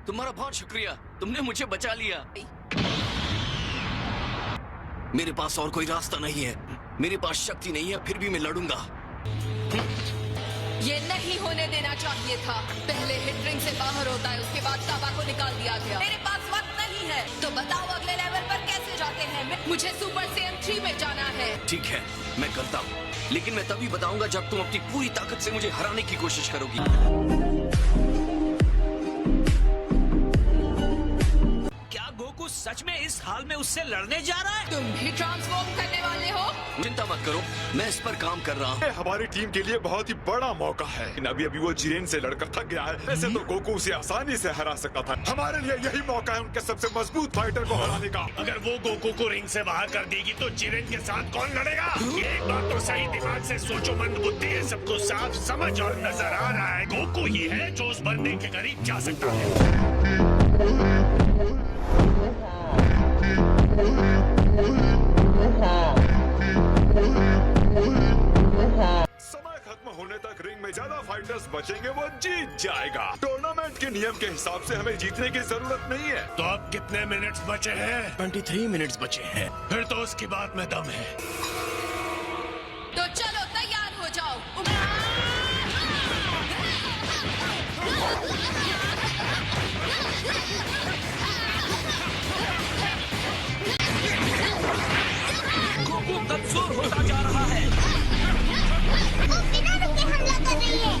तुम्हारा बहुत शुक्रिया, तुमने मुझे बचा लिया। मेरे पास और कोई रास्ता नहीं है, मेरे पास शक्ति नहीं है, फिर भी मैं लड़ूंगा। ये नहीं होने देना चाहिए था। पहले हिट रिंग से बाहर होता है, उसके बाद ताबा को निकाल दिया गया। मेरे पास वक्त नहीं है, तो बताओ अगले लेवल पर कैसे जाते हैं? मुझे सुपर सैयन 3 में जाना है। ठीक है, मैं करता हूँ, लेकिन मैं तभी बताऊंगा जब तुम अपनी पूरी ताकत से मुझे हराने की कोशिश करोगी। गोकू सच में इस हाल में उससे लड़ने जा रहा है? तुम भी ट्रांसफॉर्म करने वाले हो? चिंता मत करो, मैं इस पर काम कर रहा हूँ। हमारी टीम के लिए बहुत ही बड़ा मौका है। अभी वो जिरेन से लड़कर थक गया है। वैसे तो गोकू उसे आसानी से हरा सकता था। हमारे लिए यही मौका है उनके सबसे मजबूत फाइटर को हराने का। अगर वो गोकू को रिंग से बाहर कर देगी तो जिरेन के साथ कौन लड़ेगा? ये एक बात तो सही दिमाग से सोचो, मंद बुद्धि है, सबको साफ समझ और नजर आ रहा है। गोकू ही है जो उस बंदे के करीब जा सकता है। समय खत्म होने तक रिंग में ज्यादा फाइटर्स बचेंगे वो जीत जाएगा। टूर्नामेंट के नियम के हिसाब से हमें जीतने की जरूरत नहीं है। तो अब कितने मिनट्स बचे हैं? 23 मिनट्स बचे हैं। फिर तो उसकी बात में दम है। तो चलो तैयार हो जाओ। गोकू कमजोर होता जा रहा है। वो बिना रुके हमला कर रही है।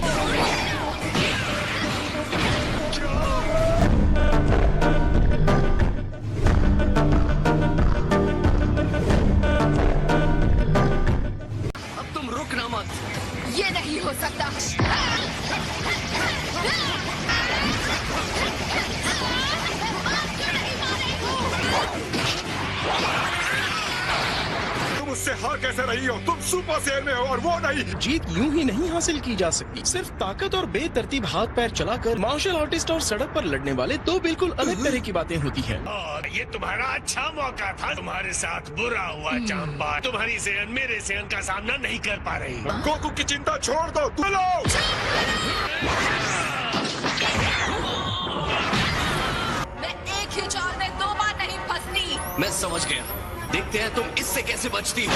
अब तुम रुकना मत। ये नहीं हो सकता। तुम उससे हार कैसे रही हो? तुम सुपर सैयन में हो और वो नहीं। जीत यूं ही नहीं हासिल की जा सकती। सिर्फ ताकत और बेतरतीब हाथ पैर चलाकर मार्शल आर्टिस्ट और सड़क पर लड़ने वाले दो बिल्कुल अलग तरह की बातें होती हैं। और ये तुम्हारा अच्छा मौका था। तुम्हारे साथ बुरा हुआ चांबा। तुम्हारी सेहन मेरे सेहन का सामना नहीं कर पा रही। गोकू की चिंता छोड़ दो। चलो। मैं एक ही चाल में 2 बार नहीं फंसती। मैं समझ गया, देखते हैं तुम इससे कैसे बचती हो।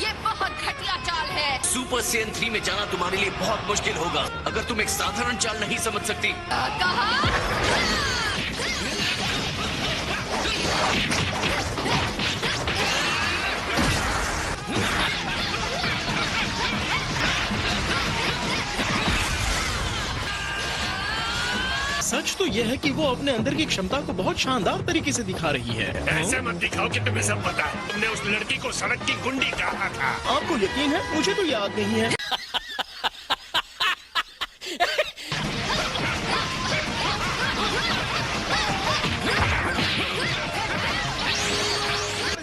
ये बहुत घटिया चाल है। सुपर सैयन 3 में जाना तुम्हारे लिए बहुत मुश्किल होगा अगर तुम एक साधारण चाल नहीं समझ सकती। कहा? सच तो यह है कि वो अपने अंदर की क्षमता को बहुत शानदार तरीके से दिखा रही है। ऐसे मत दिखाओ कि तुम्हें सब पता है। तुमने उस लड़की को सड़क की गुंडी कहा था। आपको यकीन है? मुझे तो याद नहीं है।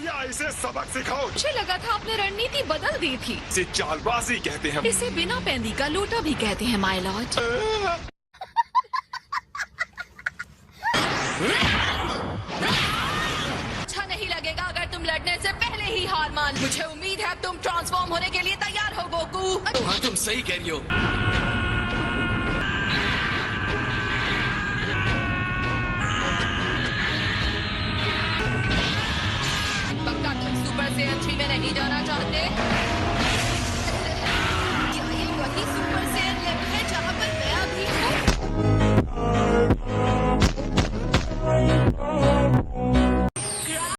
या इसे सबक सिखाओ। मुझे लगा था आपने रणनीति बदल दी थी। इसे चालबाजी कहते हैं। इसे बिना पैंदी का लोटा भी कहते हैं माय लॉर्ड। अच्छा नहीं लगेगा अगर तुम लड़ने से पहले ही हार मान। मुझे उम्मीद है अब तुम ट्रांसफॉर्म होने के लिए तैयार हो गोकू। हाँ, तुम सही कह रही हो। पक्का तुम सुपर सैयन 3 में नहीं जाना चाहते?